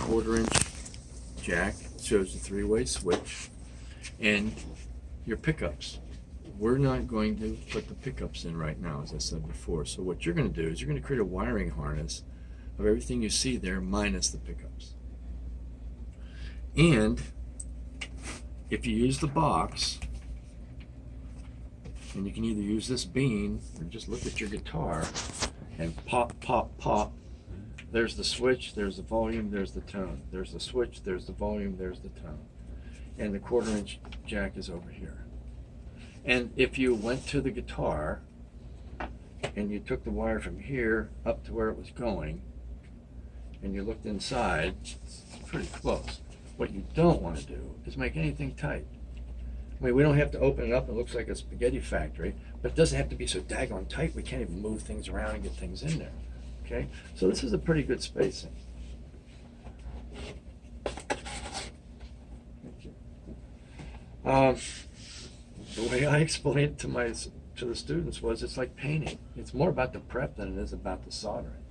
1/4 inch jack. It shows the 3-way switch. And your pickups. We're not going to put the pickups in right now, as I said before. So what you're going to do is you're going to create a wiring harness of everything you see there minus the pickups. And if you use the box, and you can either use this bean or just look at your guitar and pop, pop, pop. There's the switch, there's the volume, there's the tone. There's the switch, there's the volume, there's the tone. And the 1/4 inch jack is over here. And if you went to the guitar and you took the wire from here up to where it was going and you looked inside, it's pretty close. What you don't want to do is make anything tight. I mean, we don't have to open it up. It looks like a spaghetti factory, but it doesn't have to be so daggone tight. We can't even move things around and get things in there. Okay, so this is a pretty good spacing. The way I explain it to the students was it's like painting. It's more about the prep than it is about the soldering.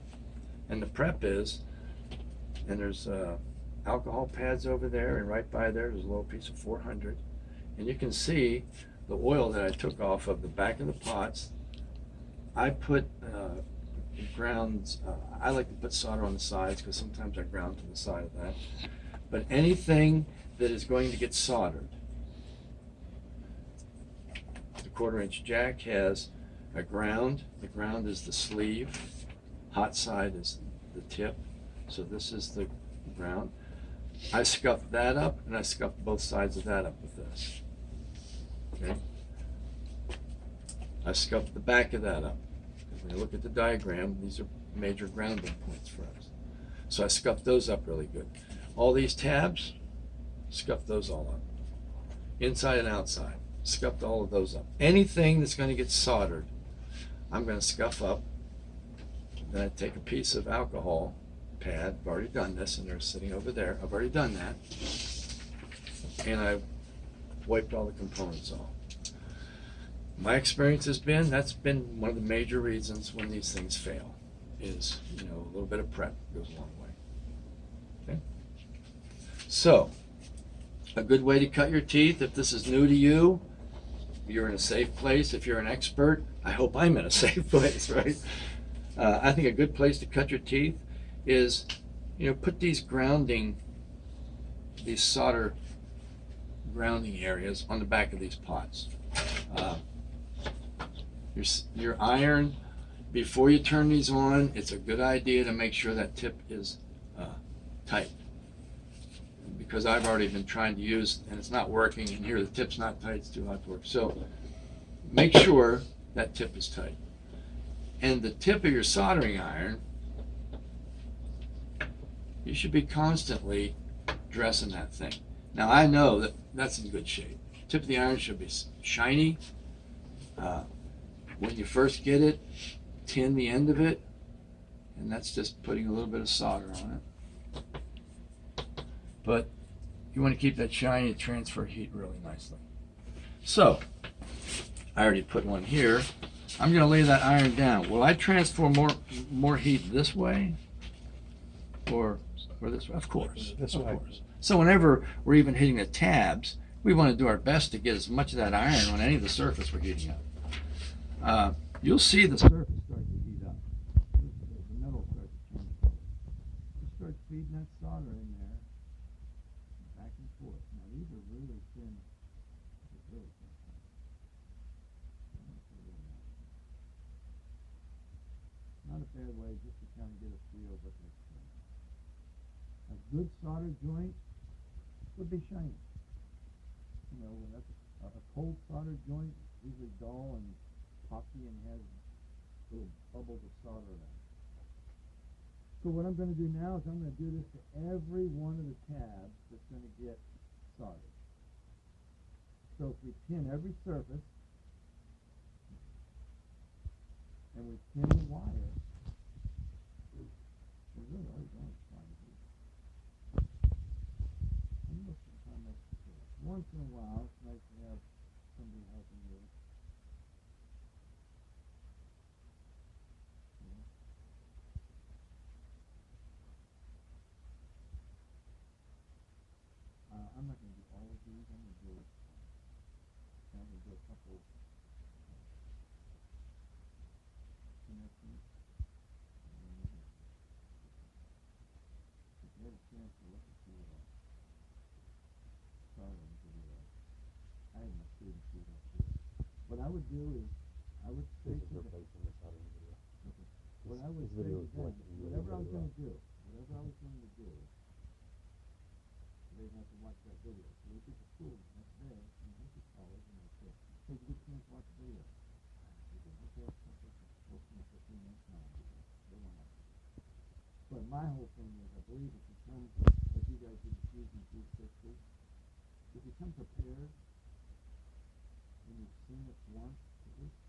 And the prep is, and there's alcohol pads over there, and right by there's a little piece of 400. And you can see the oil that I took off of the back of the pots. I put grounds, I like to put solder on the sides because sometimes I ground to the side of that. But anything that is going to get soldered, the 1/4 inch jack has a ground. The ground is the sleeve. Hot side is the tip. So this is the ground. I scuffed that up, and I scuffed both sides of that up with this. Okay. I scuffed the back of that up. When you look at the diagram, these are major grounding points for us. So I scuffed those up really good. All these tabs, scuffed those all up. Inside and outside, scuffed all of those up. Anything that's going to get soldered, I'm going to scuff up. Then I take a piece of alcohol pad. I've already done this, and they're sitting over there. I've already done that. And I wiped all the components off. My experience has been that's been one of the major reasons when these things fail is, a little bit of prep goes a long way. Okay? So, a good way to cut your teeth, if this is new to you, you're in a safe place. If you're an expert, I hope I'm in a safe place, right? I think a good place to cut your teeth is, put these solder grounding areas on the back of these pots. Your iron, before you turn these on, it's a good idea to make sure that tip is tight. Because I've already been trying to use, and it's not working, and here the tip's not tight, it's too hot to work. So make sure that tip is tight. And the tip of your soldering iron, you should be constantly dressing that thing. Now I know that that's in good shape. Tip of the iron should be shiny. When you first get it, tin the end of it, and that's just putting a little bit of solder on it. But you want to keep that shiny and transfer heat really nicely. So, I already put one here. I'm going to lay that iron down. Will I transfer more heat this way or this way? Of course. This of way. course. So whenever we're even hitting the tabs, we want to do our best to get as much of that iron on any of the surface we're heating up. You'll see the surface start to heat up. The metal starts to change color. You start feeding that solder in there, back and forth. Now these are really thin. Really thin. Not a bad way, just to kind of get a feel of what they're doing. A good solder joint would be shiny. When that's a cold solder joint, usually dull and pocky and has little bubbles of solder in it. So what I'm going to do now is I'm going to do this to every one of the tabs that's going to get soldered. So if we pin every surface, and we pin the wire, we're really already going to find it. Once in a while, it's nice to have somebody helping you. I'm not going to do all of these. I'm going to do a couple connections. If you had a chance to look at the soldering video, I had my students do that too. What I would do is, I would say to them, what I would say to them, whatever I was going to do, they'd have to watch that video. So they get the tool that's there, and look at college, and they say, hey, did you get a chance to watch the video? They go, okay, we'll see in 15 minutes now. They won't have to. But my whole thing is, I believe if you come, like you guys did the Fusion 360, if you come prepared, and you've seen it once, at least,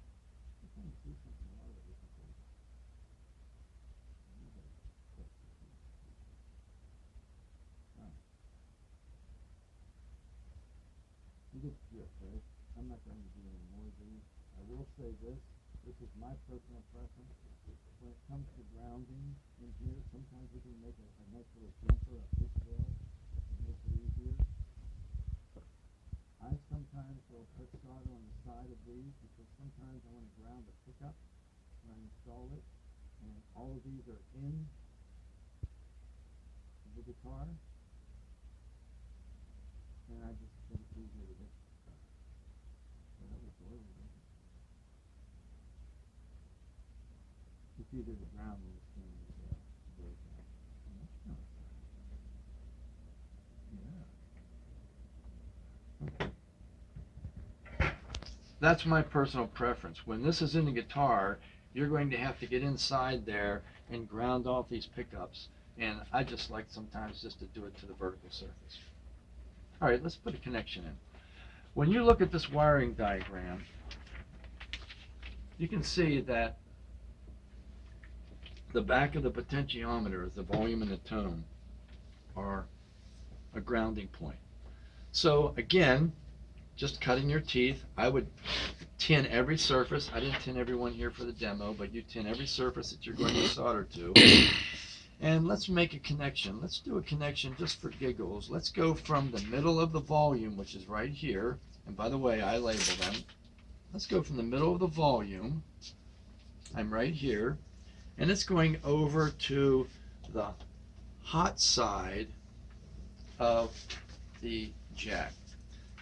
you kind of see something out of it with the course. You get the gist, right? I'm not going to do any more of these. I will say this is my personal preference. When it comes to grounding in here, sometimes we can make a nice little jumper, a fishtail, to make it easier. I sometimes will put solder on the side of these because sometimes I want to ground the pickup when I install it, and all of these are in the guitar, and I just think it's easier to get stuff. Whatever door we're in. It's either the ground or the skin is very bad. Yeah. That's my personal preference. When this is in the guitar, you're going to have to get inside there and ground off these pickups. And I just like sometimes just to do it to the vertical surface. All right, let's put a connection in. When you look at this wiring diagram, you can see that the back of the potentiometer, the volume and the tone, are a grounding point. So again, just cutting your teeth, I would tin every surface. I didn't tin every one here for the demo, but you tin every surface that you're going to solder to. And let's make a connection. Let's do a connection just for giggles. Let's go from the middle of the volume, which is right here. And by the way, I label them. Let's go from the middle of the volume. I'm right here. And it's going over to the hot side of the jack.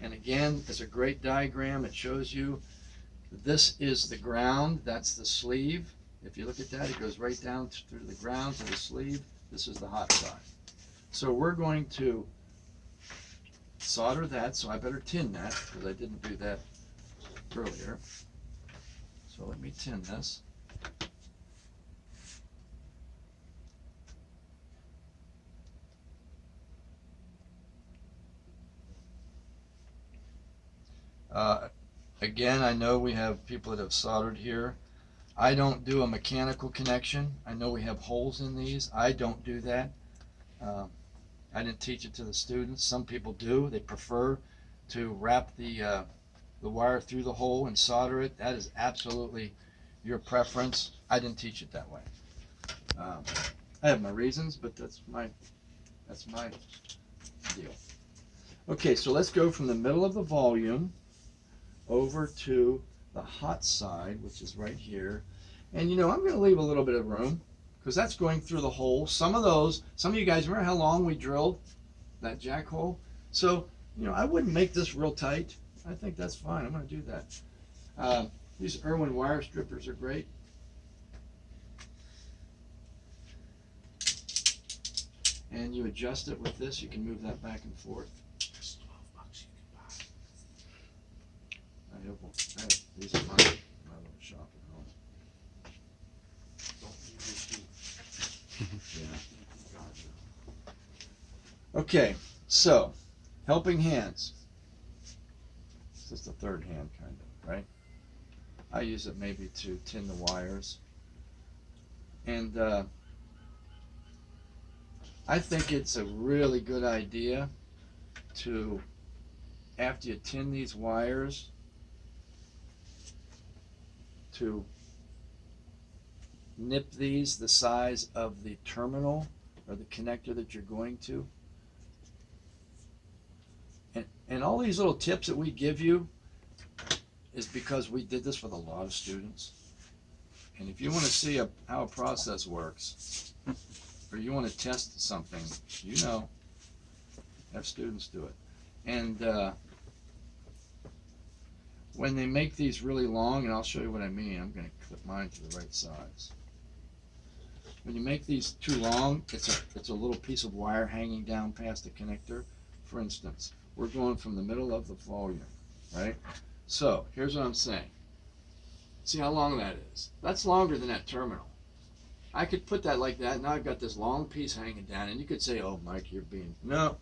And again, it's a great diagram. It shows you this is the ground. That's the sleeve. If you look at that, it goes right down through the ground to the sleeve. This is the hot side. So we're going to solder that, so I better tin that because I didn't do that earlier. So let me tin this. Again, I know we have people that have soldered here. I don't do a mechanical connection. I know we have holes in these. I don't do that. I didn't teach it to the students. Some people do. They prefer to wrap the wire through the hole and solder it. That is absolutely your preference. I didn't teach it that way. I have my reasons, but that's my deal. Okay, so let's go from the middle of the volume over to the hot side, which is right here. And you know, I'm going to leave a little bit of room because that's going through the hole. Some of you guys remember how long we drilled that jack hole? So, you know, I wouldn't make this real tight. I think that's fine. I'm going to do that. These Irwin wire strippers are great. And you adjust it with this. You can move that back and forth. Just $12 you can buy. These are my little shop at home. Don't use your teeth. Yeah. Gotcha. Okay, so helping hands. This is the third hand, kind of, right? I use it maybe to tin the wires. And I think it's a really good idea to, after you tin these wires, to nip these the size of the terminal or the connector that you're going to. And all these little tips that we give you is because we did this with a lot of students. And if you want to see how a process works, or you want to test something, have students do it. And when they make these really long, and I'll show you what I mean, I'm going to clip mine to the right size. When you make these too long, it's a little piece of wire hanging down past the connector. For instance, we're going from the middle of the volume, right? So here's what I'm saying. See how long that is? That's longer than that terminal. I could put that like that. Now I've got this long piece hanging down, and you could say, "Oh, Mike, you're being..." No.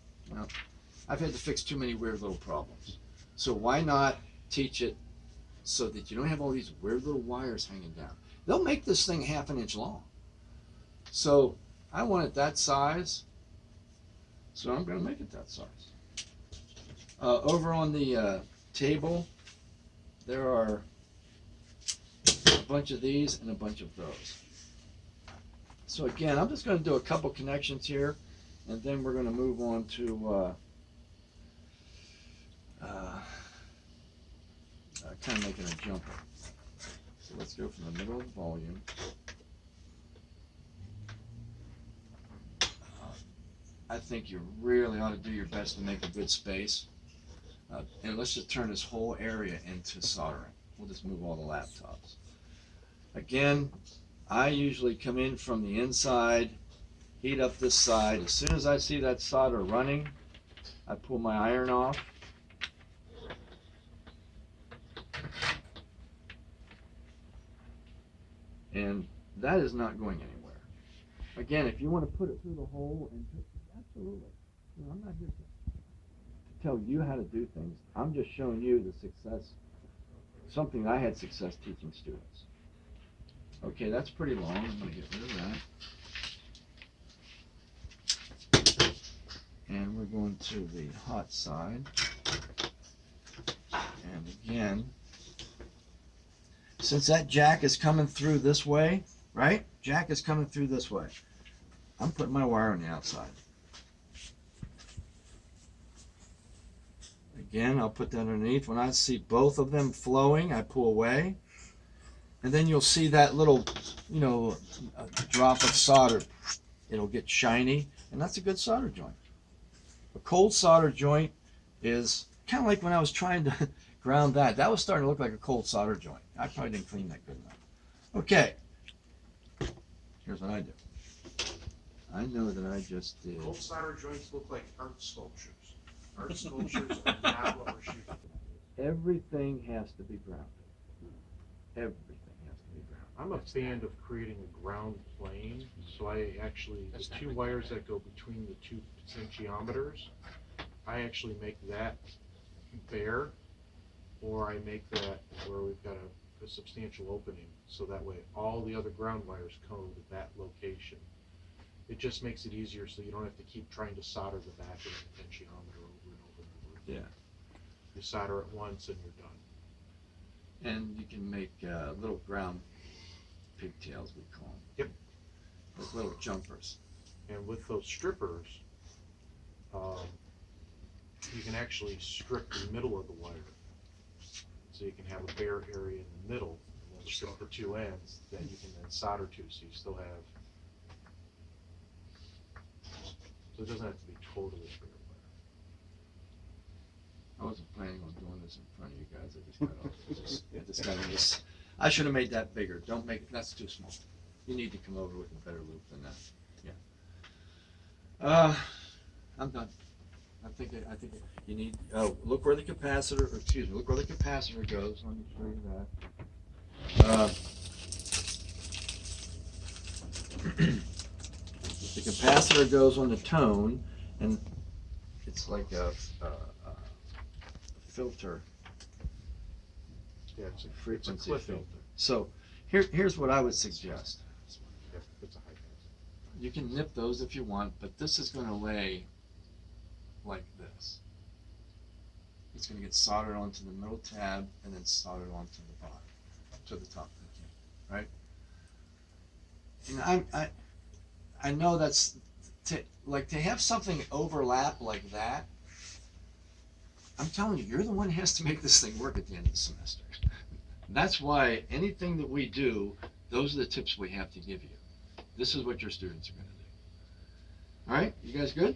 I've had to fix too many weird little problems. So why not teach it so that you don't have all these weird little wires hanging down? They'll make this thing 1/2 inch long. So I want it that size, so I'm going to make it that size. Over on the table, there are a bunch of these and a bunch of those. So again, I'm just going to do a couple connections here, and then we're going to move on to kind of making a jumper. So let's go from the middle of the volume. I think you really ought to do your best to make a good space. And let's just turn this whole area into soldering. We'll just move all the laptops. Again, I usually come in from the inside, heat up this side. As soon as I see that solder running, I pull my iron off. And that is not going anywhere. Again, if you want to put it through the hole, and absolutely. I'm not here to tell you how to do things. I'm just showing you the success, something I had success teaching students. Okay, that's pretty long. I'm going to get rid of that. And we're going to the hot side. And again, since that jack is coming through this way, right? Jack is coming through this way. I'm putting my wire on the outside. Again, I'll put that underneath. When I see both of them flowing, I pull away. And then you'll see that little, a drop of solder. It'll get shiny, and that's a good solder joint. A cold solder joint is kind of like when I was trying to ground that. That was starting to look like a cold solder joint. I probably didn't clean that good enough. Okay, here's what I do. I know that I just did. Cold solder joints look like art sculptures. Art sculptures are not what we're shooting. Everything has to be grounded. Everything has to be grounded. I'm a fan of creating a ground plane, so I actually, the two wires that go between the two potentiometers, I actually make that bare, or I make that where we've got a substantial opening, so that way all the other ground wires come to that location. It just makes it easier so you don't have to keep trying to solder the back of the potentiometer over and over and over. Yeah. You solder it once and you're done. And you can make little ground pigtails, we call them. Yep. Like little jumpers. And with those strippers, you can actually strip the middle of the wire. So you can have a bare area in the middle, and then strip the two ends that you can then solder to, so you still have. So it doesn't have to be totally bare wire. I wasn't planning on doing this in front of you guys. I just got this. I should have made that bigger. Don't make it. That's too small. You need to come over with a better loop than that. Yeah. I'm done. I think you need. Oh, look where the capacitor. Or excuse me. Look where the capacitor goes. Let me show you that. The capacitor goes on the tone, and it's like a filter. Yeah, it's a Frequency clip filter. So here's what I would suggest. Yeah, it's a high pass. You can nip those if you want, but this is going to lay like this. It's going to get soldered onto the middle tab and then soldered onto the bottom, to the top of the can, right? And I know that's to have something overlap like that. I'm telling you, you're the one who has to make this thing work at the end of the semester. That's why anything that we do, those are the tips we have to give you. This is what your students are gonna do. All right, you guys good?